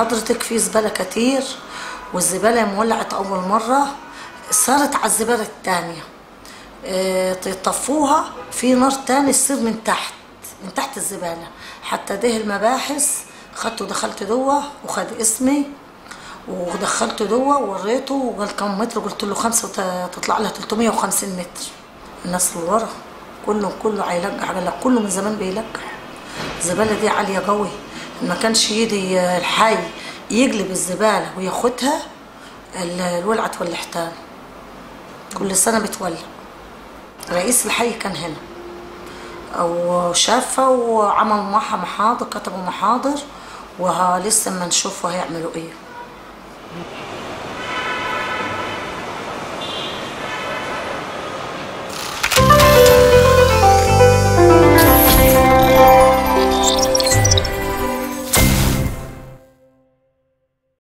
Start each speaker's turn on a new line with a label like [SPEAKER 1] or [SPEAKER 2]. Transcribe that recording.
[SPEAKER 1] حضرتك في زبالة كتير، والزبالة مولعت أول مرة صارت على الزبالة التانية. تطفوها في نار تاني تصير من تحت الزبالة. حتى ده المباحث خدته دخلت جوه وخد اسمي ودخلته جوه ووريته وقال كم متر، قلت له 5 تطلع لها 350 متر. الناس اللي ورا كله هيلقح، قال لك كله من زمان بيلقح. الزبالة دي عالية قوي، ما كانش يجي الحي يقلب الزبالة وياخدها الولعة تولع تاني. كل سنة بتولع. رئيس الحي كان هنا او شافها وعملوا معها محاضر، كتبوا محاضر، ولسه ما نشوفوا هيعملوا ايه.